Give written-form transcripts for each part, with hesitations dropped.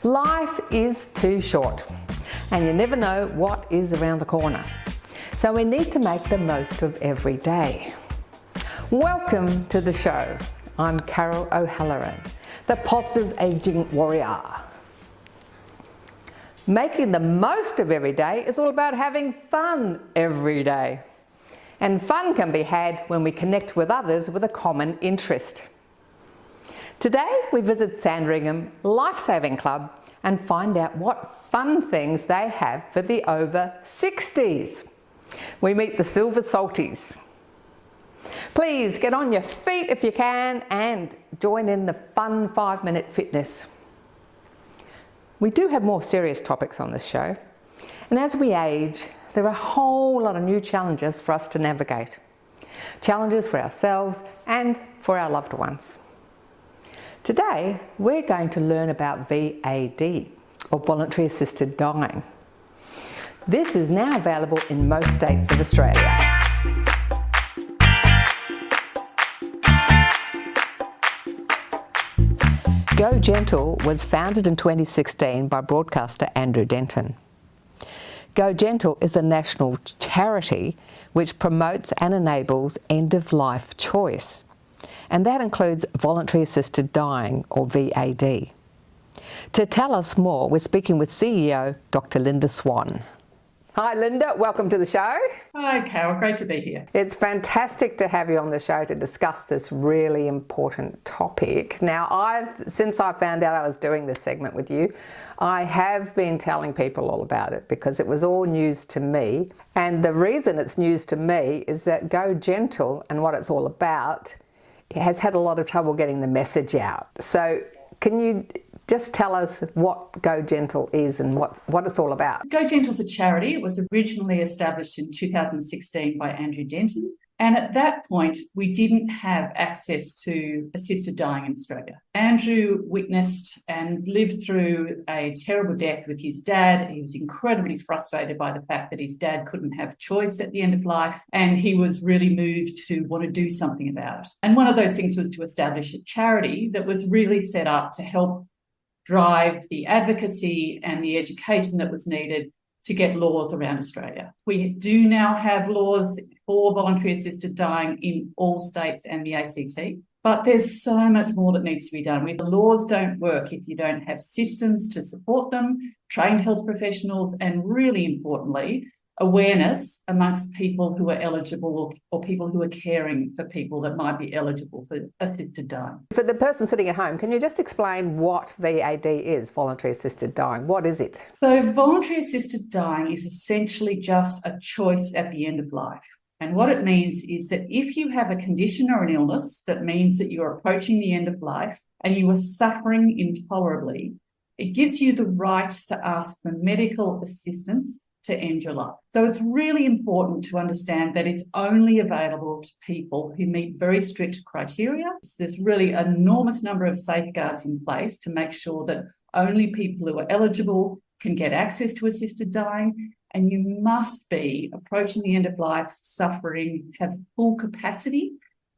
Life is too short and you never know what is around the corner. So we need to make the most of every day. Welcome to the show. I'm Carol O'Halloran, the Positive Aging Warrior. Making the most of every day is all about having fun every day. And fun can be had when we connect with others with a common interest. Today we visit Sandringham Lifesaving Club and find out what fun things they have for the over 60s. We meet the Silver Salties. Please get on your feet if you can and join in the fun 5-minute fitness. We do have more serious topics on this show, and as we age there are a whole lot of new challenges for us to navigate. Challenges for ourselves and for our loved ones. Today we're going to learn about VAD, or Voluntary Assisted Dying. This is now available in most states of Australia. Go Gentle was founded in 2016 by broadcaster Andrew Denton. Go Gentle is a national charity which promotes and enables end-of-life choice. And that includes voluntary assisted dying, or VAD. To tell us more, we're speaking with CEO Dr Linda Swan. Hi Linda, welcome to the show. Hi Carol, great to be here. It's fantastic to have you on the show to discuss this really important topic. Now, since I found out I was doing this segment with you, I have been telling people all about it because it was all news to me. And the reason it's news to me is that Go Gentle and what it's all about has had a lot of trouble getting the message out. So can you just tell us what Go Gentle is and what it's all about? Go Gentle is a charity. It was originally established in 2016 by Andrew Denton. And at that point, we didn't have access to assisted dying in Australia. Andrew witnessed and lived through a terrible death with his dad. He was incredibly frustrated by the fact that his dad couldn't have choice at the end of life, and he was really moved to want to do something about it. And one of those things was to establish a charity that was really set up to help drive the advocacy and the education that was needed to get laws around Australia. We do now have laws for voluntary assisted dying in all states and the ACT, but there's so much more that needs to be done. The laws don't work if you don't have systems to support them, trained health professionals, and really importantly, awareness amongst people who are eligible or people who are caring for people that might be eligible for assisted dying. For the person sitting at home, can you just explain what VAD is, voluntary assisted dying? What is it? So voluntary assisted dying is essentially just a choice at the end of life. And what it means is that if you have a condition or an illness that means that you're approaching the end of life and you are suffering intolerably, it gives you the right to ask for medical assistance to end your life. So it's really important to understand that it's only available to people who meet very strict criteria. There's really an enormous number of safeguards in place to make sure that only people who are eligible can get access to assisted dying, and you must be approaching the end of life, suffering, have full capacity,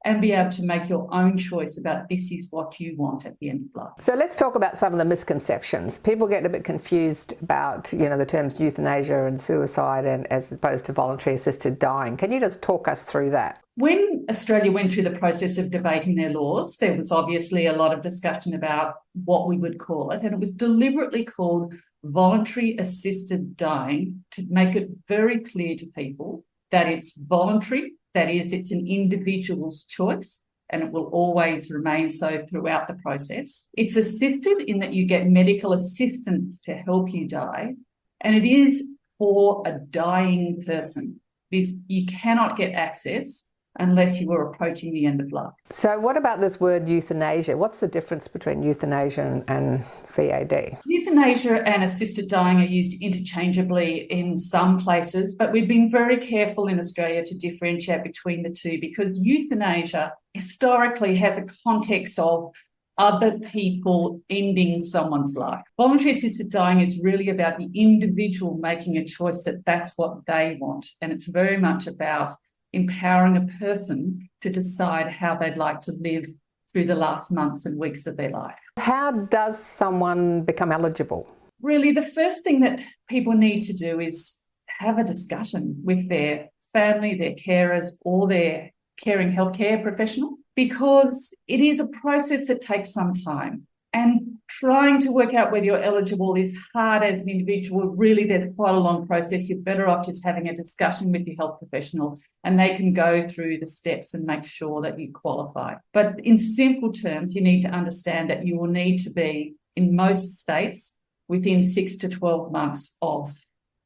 and be able to make your own choice about this is what you want at the end of life. So let's talk about some of the misconceptions. People get a bit confused about, the terms euthanasia and suicide and as opposed to voluntary assisted dying. Can you just talk us through that? When Australia went through the process of debating their laws, there was obviously a lot of discussion about what we would call it, and it was deliberately called voluntary assisted dying to make it very clear to people that it's voluntary. That is, it's an individual's choice, and it will always remain so throughout the process. It's assisted in that you get medical assistance to help you die, and it is for a dying person. You cannot get access unless you were approaching the end of life. So what about this word euthanasia? What's the difference between euthanasia and VAD? Euthanasia and assisted dying are used interchangeably in some places, but we've been very careful in Australia to differentiate between the two, because euthanasia historically has a context of other people ending someone's life. Voluntary assisted dying is really about the individual making a choice that that's what they want. And it's very much about empowering a person to decide how they'd like to live through the last months and weeks of their life. How does someone become eligible? Really, the first thing that people need to do is have a discussion with their family, their carers, or their caring healthcare professional, because it is a process that takes some time. And trying to work out whether you're eligible is hard as an individual. Really, there's quite a long process. You're better off just having a discussion with your health professional, and they can go through the steps and make sure that you qualify. But in simple terms, you need to understand that you will need to be, in most states, within 6 to 12 months of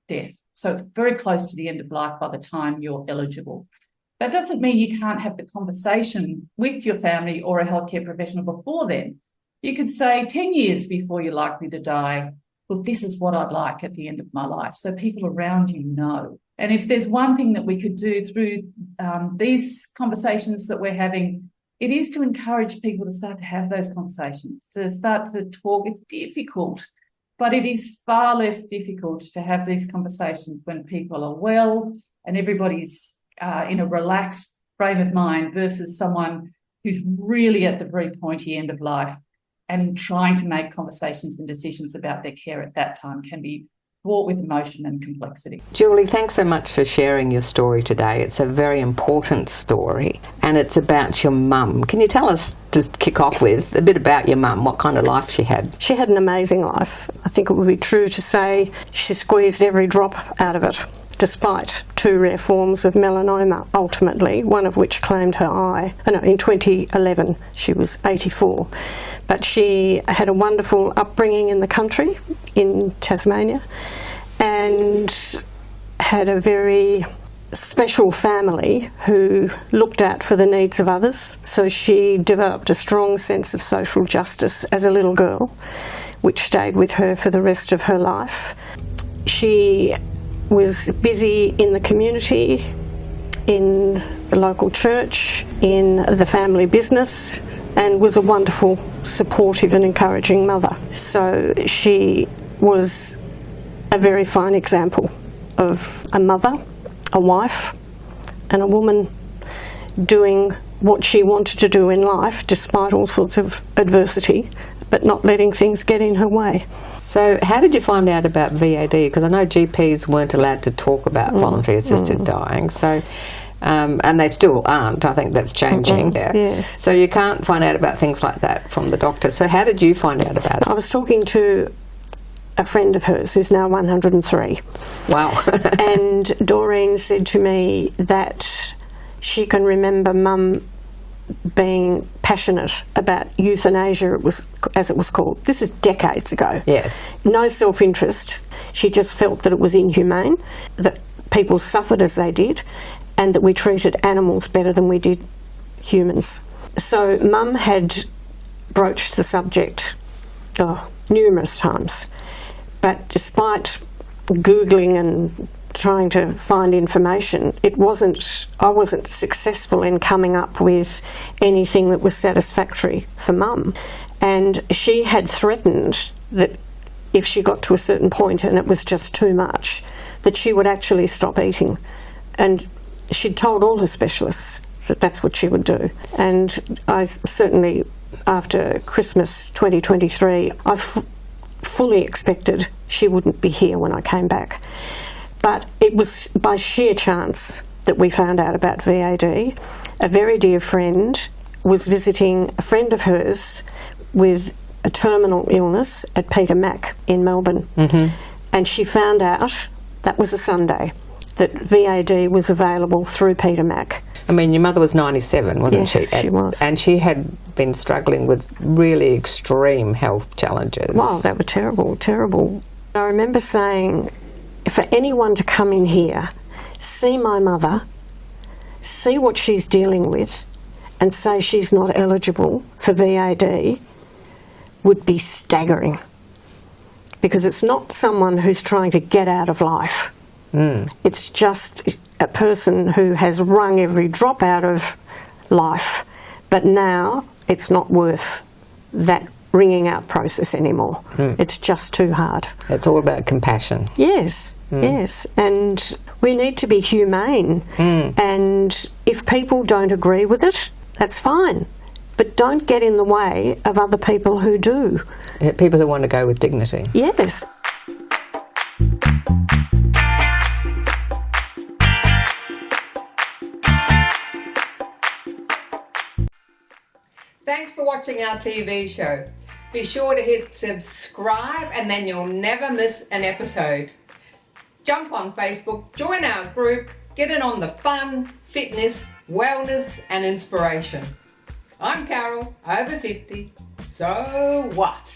death. So it's very close to the end of life by the time you're eligible. That doesn't mean you can't have the conversation with your family or a healthcare professional before then. You could say 10 years before you're likely to die, well, this is what I'd like at the end of my life. So people around you know. And if there's one thing that we could do through these conversations that we're having, it is to encourage people to start to have those conversations, to start to talk. It's difficult, but it is far less difficult to have these conversations when people are well and everybody's in a relaxed frame of mind versus someone who's really at the very pointy end of life, and trying to make conversations and decisions about their care at that time can be fraught with emotion and complexity. Julie, thanks so much for sharing your story today. It's a very important story, and it's about your mum. Can you tell us, to kick off with, a bit about your mum, what kind of life she had? She had an amazing life. I think it would be true to say she squeezed every drop out of it, despite 2 rare forms of melanoma, ultimately, one of which claimed her eye. In 2011, she was 84. But she had a wonderful upbringing in the country, in Tasmania, and had a very special family who looked out for the needs of others. So she developed a strong sense of social justice as a little girl, which stayed with her for the rest of her life. She was busy in the community, in the local church, in the family business, and was a wonderful, supportive and encouraging mother. So she was a very fine example of a mother, a wife, and a woman doing what she wanted to do in life despite all sorts of adversity, but not letting things get in her way. So how did you find out about VAD? Because I know GPs weren't allowed to talk about voluntary assisted dying, so and they still aren't. I think that's changing. Yes. So you can't find out about things like that from the doctor. So how did you find out about it? I was talking to a friend of hers who's now 103. Wow. And Doreen said to me that she can remember Mum being passionate about euthanasia, as it was called. This is decades ago. Yes. No self-interest. She just felt that it was inhumane, that people suffered as they did, and that we treated animals better than we did humans. So Mum had broached the subject numerous times, but despite Googling and trying to find information, I wasn't successful in coming up with anything that was satisfactory for Mum. And she had threatened that if she got to a certain point and it was just too much, that she would actually stop eating. And she'd told all her specialists that that's what she would do. And I certainly, after Christmas 2023, I fully expected she wouldn't be here when I came back. But it was by sheer chance that we found out about VAD. A very dear friend was visiting a friend of hers with a terminal illness at Peter Mac in Melbourne. Mm-hmm. And she found out, that was a Sunday, that VAD was available through Peter Mac. I mean, your mother was 97, wasn't she? Yes, she was. And she had been struggling with really extreme health challenges. Wow, they were terrible, terrible. I remember saying, for anyone to come in here, see my mother, see what she's dealing with and say she's not eligible for VAD would be staggering, because it's not someone who's trying to get out of life. It's just a person who has wrung every drop out of life, but now it's not worth that wringing out process anymore. It's just too hard. It's all about compassion. Yes, yes, and we need to be humane, and if people don't agree with it, that's fine, but don't get in the way of other people who do. People who want to go with dignity. Yes. Thanks for watching our TV show. Be sure to hit subscribe and then you'll never miss an episode. Jump on Facebook, join our group, get in on the fun, fitness, wellness and inspiration. I'm Carol, over 50. So what?